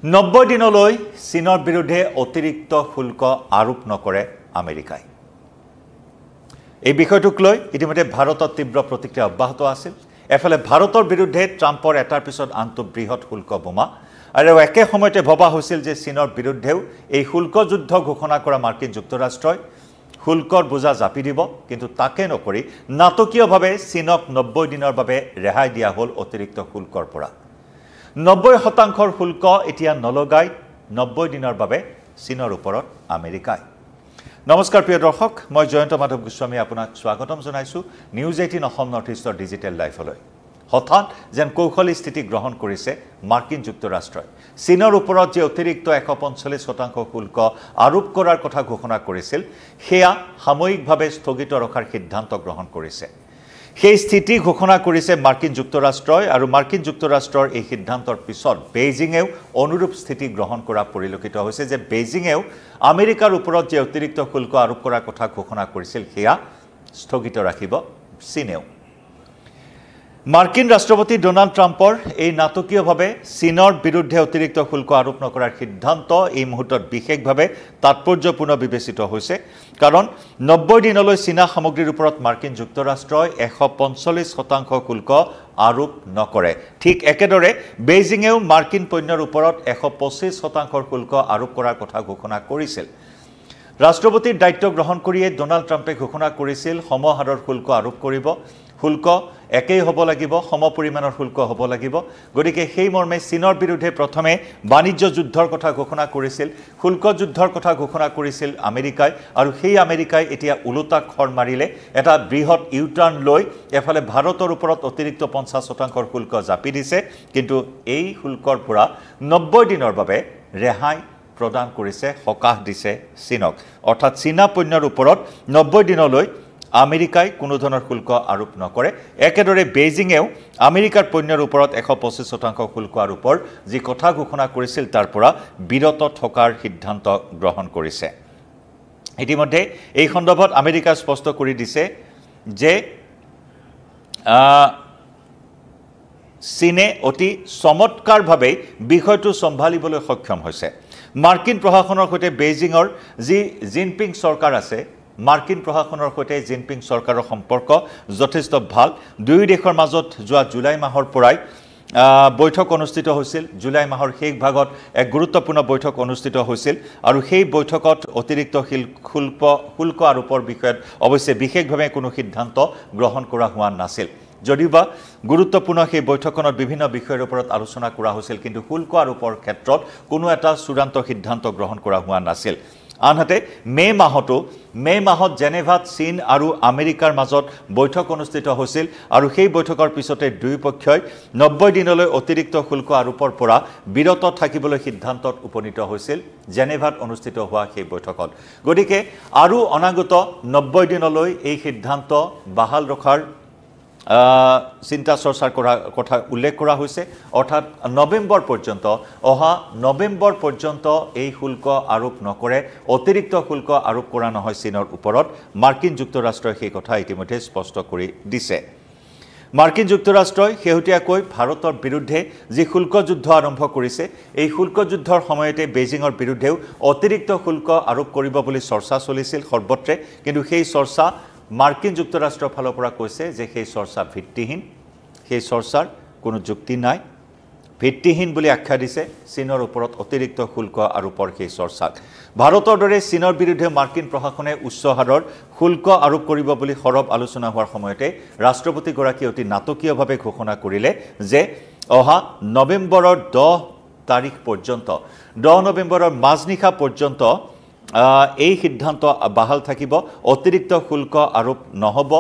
90 দিনলৈ চীনৰ বিৰুদ্ধে অতিৰিক্ত শুল্ক আৰোপ নকৰে আমেৰিকাই। এই বিষয়টোক লৈ ইতিমধ্যে ভাৰতত তীব্ৰ প্ৰতিক্ৰিয়া অব্যাহত আছিল। এফালে ভাৰতৰ বিৰুদ্ধে ট্ৰাম্পৰ এটাৰ পিছত আনটো বৃহৎ শুল্ক বোমা আৰু একে সময়তে ভবা হৈছিল যে চীনৰ বিৰুদ্ধেও এই শুল্ক যুদ্ধ ঘোষণা কৰা মাৰ্কিন যুক্তৰাষ্ট্ৰই শুল্কৰ বোজা জাপি দিব, কিন্তু তাকে নকৰি নাটকীয়ভাৱে চীনক 90 দিনৰ বাবে ৰেহাই দিয়া হ'ল অতিৰিক্ত শুল্কৰ পৰা। 90% শুল্ক এতিয়া নলগাই 90 দিনৰ বাবে চীনৰ ওপৰত আমেৰিকাই। নমস্কাৰ প্ৰিয় দৰ্শক, মই জয়ন্ত মাধৱ গোস্বামী আপোনাক স্বাগতম জনাইছোঁ নিউজ 18 অসম নৰ্থ ইষ্টৰ ডিজিটেল লাইফলৈ। হঠাৎ যেন কৌশলী স্থিতি গ্ৰহণ কৰিছে মাৰ্কিন যুক্তৰাষ্ট্ৰই। চীনৰ ওপৰত যে অতিৰিক্ত 145% শুল্ক আৰোপ কৰাৰ কথা ঘোষণা কৰিছিল, সেয়া সাময়িকভাৱে স্থগিত ৰখাৰ সিদ্ধান্ত গ্ৰহণ কৰিছে। সেই স্থিতি ঘোষণা কৰিছে মাৰ্কিন যুক্তৰাষ্ট্ৰই আৰু মাৰ্কিন যুক্তৰাষ্ট্ৰৰ এই সিদ্ধান্তৰ পিছত বেইজিঙেও অনুৰূপ স্থিতি গ্ৰহণ কৰা পৰিলক্ষিত হৈছে যে বেইজিঙেও আমেৰিকাৰ ওপৰত যে অতিৰিক্ত শুল্ক আৰোপ কৰাৰ কথা ঘোষণা কৰিছিল সেয়া স্থগিত ৰাখিব চীনেও। মাৰ্কিন ৰাষ্ট্ৰপতি ডোনাল্ড ট্ৰাম্পৰ এই নাটকীয়ভাৱে চীনৰ বিৰুদ্ধে অতিৰিক্ত শুল্ক আৰোপ নকৰাৰ সিদ্ধান্ত এই মুহূৰ্তত বিশেষভাৱে তাৎপৰ্যপূৰ্ণ বিবেচিত হৈছে, কাৰণ 90 দিনলৈ চীনা সামগ্ৰীৰ ওপৰত মাৰ্কিন যুক্তৰাষ্ট্ৰই 145% শুল্ক আৰোপ নকৰে। ঠিক একেদৰে বেইজিঙেও মাৰ্কিন পণ্যৰ ওপৰত 125% শুল্ক আৰোপ কৰাৰ কথা ঘোষণা কৰিছিল। ৰাষ্ট্ৰপতিৰ দায়িত্ব গ্ৰহণ কৰিয়ে ডোনাল্ড ট্ৰাম্পে ঘোষণা কৰিছিল সমহাৰৰ শুল্ক আৰোপ কৰিব, শুল্ক একেই হ'ব লাগিব, সমপৰিমাণৰ শুল্ক হ'ব লাগিব। গতিকে সেই মৰ্মে চীনৰ বিৰুদ্ধে প্ৰথমে বাণিজ্য যুদ্ধৰ কথা ঘোষণা কৰিছিল, শুল্ক যুদ্ধৰ কথা ঘোষণা কৰিছিল আমেৰিকাই, আৰু সেই আমেৰিকাই এতিয়া ওলোটা খৰ মাৰিলে, এটা বৃহৎ ইউটাৰ্ণ লৈ এফালে ভাৰতৰ ওপৰত অতিৰিক্ত 50% শুল্ক জাপি দিছে, কিন্তু এই শুল্কৰ পৰা 90 দিনৰ বাবে ৰেহাই প্ৰদান কৰিছে, সকাহ দিছে চীনক। অৰ্থাৎ চীনা পণ্যৰ ওপৰত 90 দিনলৈ আমেৰিকাই কোনো ধৰণৰ শুল্ক আৰোপ নকৰে। একেদৰে বেইজিঙেও আমেৰিকাৰ পণ্যৰ ওপৰত 125% শুল্ক আৰোপৰ যি কথা ঘোষণা কৰিছিল তাৰ পৰা বিৰত থকাৰ সিদ্ধান্ত গ্ৰহণ কৰিছে। ইতিমধ্যে এই সন্দৰ্ভত আমেৰিকাই স্পষ্ট কৰি দিছে যে চীনে অতি চমৎকাৰভাৱে বিষয়টো চম্ভালিবলৈ সক্ষম হৈছে। মাৰ্কিন প্ৰশাসনৰ সৈতে বেইজিঙৰ যি জিনপিং চৰকাৰ আছে, মাৰ্কিন প্ৰশাসনৰ সৈতে জিনপিং চৰকাৰৰ সম্পৰ্ক যথেষ্ট ভাল। দুয়ো দেশৰ মাজত যোৱা জুলাই মাহৰ পৰাই বৈঠক অনুষ্ঠিত হৈছিল। জুলাই মাহৰ শেষ ভাগত এক গুৰুত্বপূৰ্ণ বৈঠক অনুষ্ঠিত হৈছিল, আৰু সেই বৈঠকত অতিৰিক্ত শুল্ক আৰোপৰ বিষয়ত অৱশ্যে বিশেষভাৱে কোনো সিদ্ধান্ত গ্ৰহণ কৰা হোৱা নাছিল। যদিওবা গুৰুত্বপূৰ্ণ সেই বৈঠকখনত বিভিন্ন বিষয়ৰ ওপৰত আলোচনা কৰা হৈছিল, কিন্তু শুল্ক আৰোপৰ ক্ষেত্ৰত কোনো এটা চূড়ান্ত সিদ্ধান্ত গ্ৰহণ কৰা হোৱা নাছিল। আনহাতে মে মাহত জেনেভাত চীন আৰু আমেৰিকাৰ মাজত বৈঠক অনুষ্ঠিত হৈছিল, আৰু সেই বৈঠকৰ পিছতে দুয়োপক্ষই 90 দিনলৈ অতিৰিক্ত শুল্ক আৰোপৰ পৰা বিৰত থাকিবলৈ সিদ্ধান্তত উপনীত হৈছিল জেনেভাত অনুষ্ঠিত হোৱা সেই বৈঠকত। গতিকে আৰু অনাগত 90 দিনলৈ এই সিদ্ধান্ত বাহাল ৰখাৰ চিন্তা চৰ্চাৰ কথা উল্লেখ কৰা হৈছে। অৰ্থাৎ অহা নৱেম্বৰ পৰ্যন্ত এই শুল্ক আৰোপ নকৰে, অতিৰিক্ত শুল্ক আৰোপ কৰা নহয় চীনৰ ওপৰত। মাৰ্কিন যুক্তৰাষ্ট্ৰই সেই কথা ইতিমধ্যে স্পষ্ট কৰি দিছে। মাৰ্কিন যুক্তৰাষ্ট্ৰই শেহতীয়াকৈ ভাৰতৰ বিৰুদ্ধে যি শুল্ক যুদ্ধ আৰম্ভ কৰিছে, এই শুল্ক যুদ্ধৰ সময়তে বেইজিঙৰ বিৰুদ্ধেও অতিৰিক্ত শুল্ক আৰোপ কৰিব বুলি চৰ্চা চলিছিল সৰ্বত্ৰে, কিন্তু সেই চৰ্চা মাৰ্কিন যুক্তৰাষ্ট্ৰৰ ফালৰ পৰা কৈছে যে সেই চৰ্চা ভিত্তিহীন, সেই চৰ্চাৰ কোনো যুক্তি নাই, ভিত্তিহীন বুলি আখ্যা দিছে চীনৰ ওপৰত অতিৰিক্ত শুল্ক আৰোপৰ সেই চৰ্চাক। ভাৰতৰ দৰে চীনৰ বিৰুদ্ধে মাৰ্কিন প্ৰশাসনে উচ্চ হাৰৰ শুল্ক আৰোপ কৰিব বুলি সৰব আলোচনা হোৱাৰ সময়তে ৰাষ্ট্ৰপতিগৰাকীয়ে অতি নাটকীয়ভাৱে ঘোষণা কৰিলে যে অহা নৱেম্বৰৰ 10 তাৰিখ পৰ্যন্ত, 10 নৱেম্বৰৰ মাজনিশা পৰ্যন্ত এই সিদ্ধান্ত বাহাল থাকিব, অতিৰিক্ত শুল্ক আৰোপ নহ'ব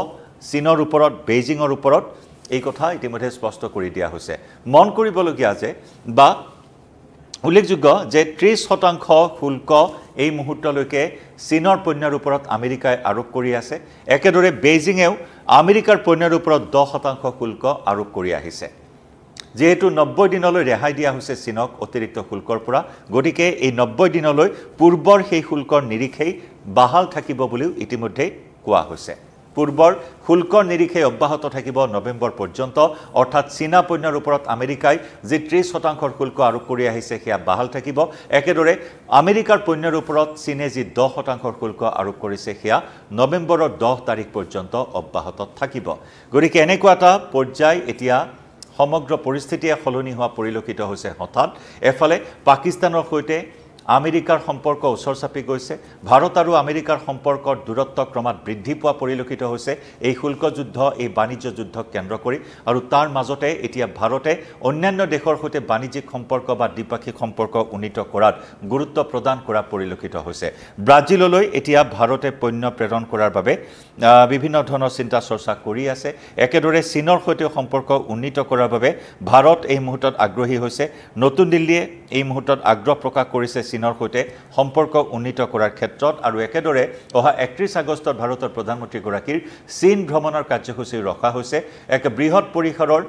চীনৰ ওপৰত, বেইজিঙৰ ওপৰত। এই কথা ইতিমধ্যে স্পষ্ট কৰি দিয়া হৈছে। মন কৰিবলগীয়া যে বা উল্লেখযোগ্য যে 30% শুল্ক এই মুহূৰ্তলৈকে চীনৰ পণ্যৰ ওপৰত আমেৰিকাই আৰোপ কৰি আছে। একেদৰে বেইজিঙেও আমেৰিকাৰ পণ্যৰ ওপৰত 10% শুল্ক আৰোপ কৰি আহিছে। যেহেতু 90 দিনলৈ ৰেহাই দিয়া হৈছে চীনক অতিৰিক্ত শুল্কৰ পৰা, গতিকে এই 90 দিনলৈ পূৰ্বৰ সেই শুল্কৰ নিৰিখেই বাহাল থাকিব বুলিও ইতিমধ্যে কোৱা হৈছে। পূৰ্বৰ শুল্কৰ নিৰিখে অব্যাহত থাকিব নৱেম্বৰ পৰ্যন্ত অৰ্থাৎ চীনা পণ্যৰ ওপৰত আমেৰিকাই যি 30% শুল্ক আৰোপ কৰি আহিছে সেয়া বাহাল থাকিব একেদৰে আমেৰিকাৰ পণ্যৰ ওপৰত চীনে যি 10% শুল্ক আৰোপ কৰিছে সেয়া নৱেম্বৰৰ 10 তাৰিখ পৰ্যন্ত অব্যাহত থাকিব গতিকে এনেকুৱা এটা পৰ্যায় এতিয়া সমগ্ৰ পৰিস্থিতিয়ে সলনি হোৱা পৰিলক্ষিত হৈছে হঠাৎ এফালে পাকিস্তানৰ সৈতে আমেৰিকাৰ সম্পৰ্ক ওচৰ চাপি গৈছে ভাৰত আৰু আমেৰিকাৰ সম্পৰ্কৰ দূৰত্ব ক্ৰমাৎ বৃদ্ধি পোৱা পৰিলক্ষিত হৈছে এই শুল্ক যুদ্ধ এই বাণিজ্য যুদ্ধক কেন্দ্ৰ কৰি আৰু তাৰ মাজতে এতিয়া ভাৰতে অন্যান্য দেশৰ সৈতে বাণিজ্যিক সম্পৰ্ক বা দ্বিপাক্ষিক সম্পৰ্ক উন্নীত কৰাত গুৰুত্ব প্ৰদান কৰা পৰিলক্ষিত হৈছে ব্ৰাজিললৈ এতিয়া ভাৰতে পণ্য প্ৰেৰণ কৰাৰ বাবে বিভিন্ন ধৰণৰ চিন্তা চৰ্চা কৰি আছে একেদৰে চীনৰ সৈতে সম্পৰ্ক উন্নীত কৰাৰ বাবে ভাৰত এই মুহূৰ্তত আগ্ৰহী হৈছে নতুন দিল্লীয়ে এই মুহূৰ্তত আগ্ৰহ প্ৰকাশ কৰিছে চীনৰ সৈতে সম্পৰ্ক উন্নীত কৰাৰ ক্ষেত্ৰত আৰু একেদৰে অহা 31 আগষ্টত ভাৰতৰ প্ৰধানমন্ত্ৰী গৰাকীৰ চীন ভ্ৰমণৰ কাৰ্যসূচী ৰখা হৈছে এক বৃহৎ পৰিসৰৰ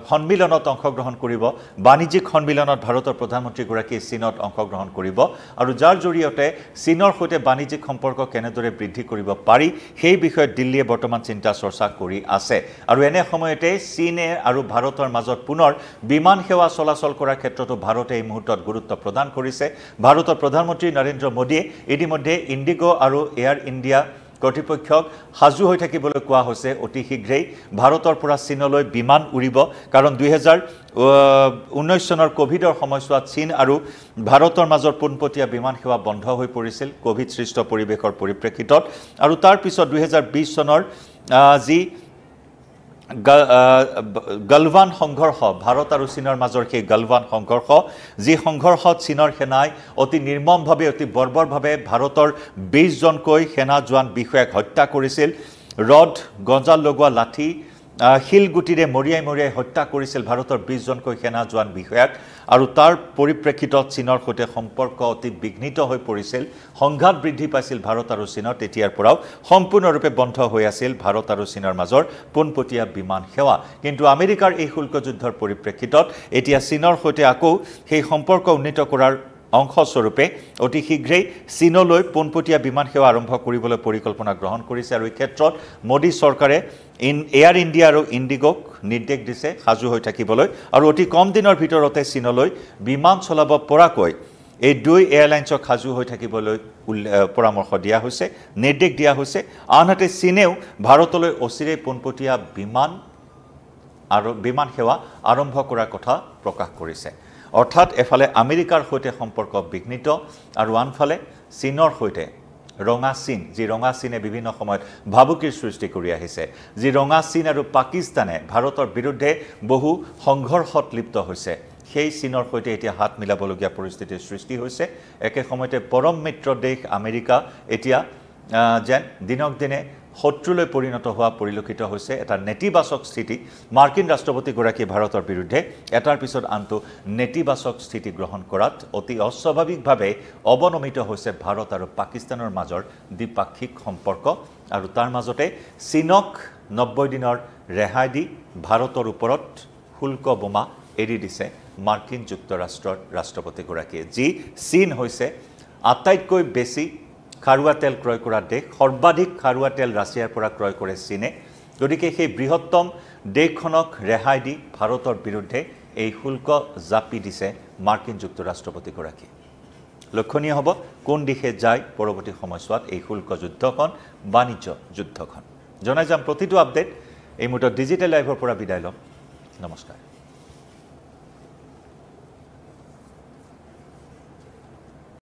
সন্মিলনত অংশগ্ৰহণ কৰিব বাণিজ্যিক সন্মিলনত ভাৰতৰ প্ৰধানমন্ত্ৰী গৰাকী চীনত অংশগ্ৰহণ কৰিব আৰু যাৰ জৰিয়তে চীনৰ সৈতে বাণিজ্যিক সম্পৰ্ক কেনেদৰে বৃদ্ধি কৰিব পাৰি সেই বিষয়ত দিল্লীয়ে বৰ্তমান চিন্তা চৰ্চা কৰি আছে আৰু এনে সময়তে চীনে আৰু ভাৰতৰ মাজত পুনৰ বিমান সেৱা চলাচল কৰাৰ ক্ষেত্ৰতো ভাৰতে এই মুহূৰ্তত গুৰুত্ব প্ৰদান কৰিছে ভাৰতৰ প্ৰধানমন্ত্ৰী নৰেন্দ্ৰ মোদীয়ে ইতিমধ্যে ইণ্ডিগো আৰু এয়াৰ ইণ্ডিয়া কৰ্তৃপক্ষক হাজু হৈ থাকিবলৈ কোৱা হৈছে অতি শীঘ্ৰেই ভাৰতৰ পৰা চীনলৈ বিমান উৰিব কাৰণ 2019 চনৰ কোভিডৰ সময়ছোৱাত চীন আৰু ভাৰতৰ মাজৰ পোনপটীয়া বিমান সেৱা বন্ধ হৈ পৰিছিল কোভিড সৃষ্ট পৰিৱেশৰ পৰিপ্ৰেক্ষিতত আৰু তাৰ পিছত 2020 চনৰ যি গলৱান সংঘৰ্ষ ভাৰত আৰু চীনৰ মাজৰ সেই গলৱান সংঘৰ্ষ যি সংঘৰ্ষত চীনৰ সেনাই অতি নিৰ্মমভাৱে অতি বৰ্বৰভাৱে ভাৰতৰ 20 জনকৈ সেনা জোৱান বিষয়াক হত্যা কৰিছিল ৰড গঞ্জাল লগোৱা লাঠি শিলগুটিৰে মৰিয়াই হত্যা কৰিছিল ভাৰতৰ 20 জনকৈ সেনা জোৱান বিষয়াক আৰু তাৰ পৰিপ্ৰেক্ষিতত চীনৰ সৈতে সম্পৰ্ক অতি বিঘ্নিত হৈ পৰিছিল সংঘাত বৃদ্ধি পাইছিল ভাৰত আৰু চীনৰ তেতিয়াৰ পৰাও সম্পূৰ্ণৰূপে বন্ধ হৈ আছিল ভাৰত আৰু চীনৰ মাজৰ পোনপটীয়া বিমান সেৱা কিন্তু আমেৰিকাৰ এই শুল্ক যুদ্ধৰ পৰিপ্ৰেক্ষিতত এতিয়া চীনৰ সৈতে আকৌ সেই সম্পৰ্ক উন্নীত কৰাৰ অংশস্বৰূপে অতি শীঘ্ৰেই চীনলৈ পোনপটীয়া বিমান সেৱা আৰম্ভ কৰিবলৈ পৰিকল্পনা গ্ৰহণ কৰিছে আৰু এই ক্ষেত্ৰত মোদী চৰকাৰে এয়াৰ ইণ্ডিয়া আৰু ইণ্ডিগোক নিৰ্দেশ দিছে সাজু হৈ থাকিবলৈ আৰু অতি কম দিনৰ ভিতৰতে চীনলৈ বিমান চলাব পৰাকৈ এই দুই এয়াৰলাইন্সক সাজু হৈ থাকিবলৈ পৰামৰ্শ দিয়া হৈছে নিৰ্দেশ দিয়া হৈছে আনহাতে চীনেও ভাৰতলৈ অচিৰেই পোনপটীয়া বিমান সেৱা আৰম্ভ কৰাৰ কথা প্ৰকাশ কৰিছে অৰ্থাৎ এফালে আমেৰিকাৰ সৈতে সম্পৰ্ক বিঘ্নিত আৰু আনফালে চীনৰ সৈতে ৰঙা চীন যি ৰঙা চীনে বিভিন্ন সময়ত ভাবুকিৰ সৃষ্টি কৰি আহিছে যি ৰঙা চীন আৰু পাকিস্তানে ভাৰতৰ বিৰুদ্ধে বহু সংঘৰ্ষত লিপ্ত হৈছে সেই চীনৰ সৈতে এতিয়া হাত মিলাবলগীয়া পৰিস্থিতিৰ সৃষ্টি হৈছে একে সময়তে পৰম মিত্ৰ দেশ আমেৰিকা এতিয়া যেন দিনক দিনে শত্ৰুলৈ পৰিণত হোৱা পৰিলক্ষিত হৈছে এটা নেতিবাচক স্থিতি মাৰ্কিন ৰাষ্ট্ৰপতি গৰাকী ভাৰতৰ বিৰুদ্ধে এটাৰ পিছত আনটো নেতিবাচক স্থিতি গ্ৰহণ কৰাত অতি অস্বাভাৱিকভাৱে অৱনমিত হৈছে ভাৰত আৰু পাকিস্তানৰ মাজৰ দ্বিপাক্ষিক সম্পৰ্ক আৰু তাৰ মাজতে চীনক 90 দিনৰ ৰেহাই দি ভাৰতৰ ওপৰত শুল্ক বোমা এৰি দিছে মাৰ্কিন যুক্তৰাষ্ট্ৰৰ ৰাষ্ট্ৰপতি গৰাকীয়ে যি চীন হৈছে আটাইতকৈ বেছি খাৰুৱা তেল ক্ৰয় কৰা দেশ সৰ্বাধিক খাৰুৱা তেল ৰাছিয়াৰ পৰা ক্ৰয় কৰে চীনে গতিকে সেই বৃহত্তম দেশখনক ৰেহাই দি ভাৰতৰ বিৰুদ্ধে এই শুল্ক জাপি দিছে মাৰ্কিন যুক্তৰাষ্ট্ৰপতি গৰাকী লক্ষণীয় হ'ব কোন দিশে যায় পৰৱৰ্তী সময়ছোৱাত এই শুল্ক যুদ্ধখন বাণিজ্য যুদ্ধখন জনাই যাম প্ৰতিটো আপডেট এই মুহূৰ্তত ডিজিটেল লাইভৰ পৰা বিদায় লম নমস্কাৰ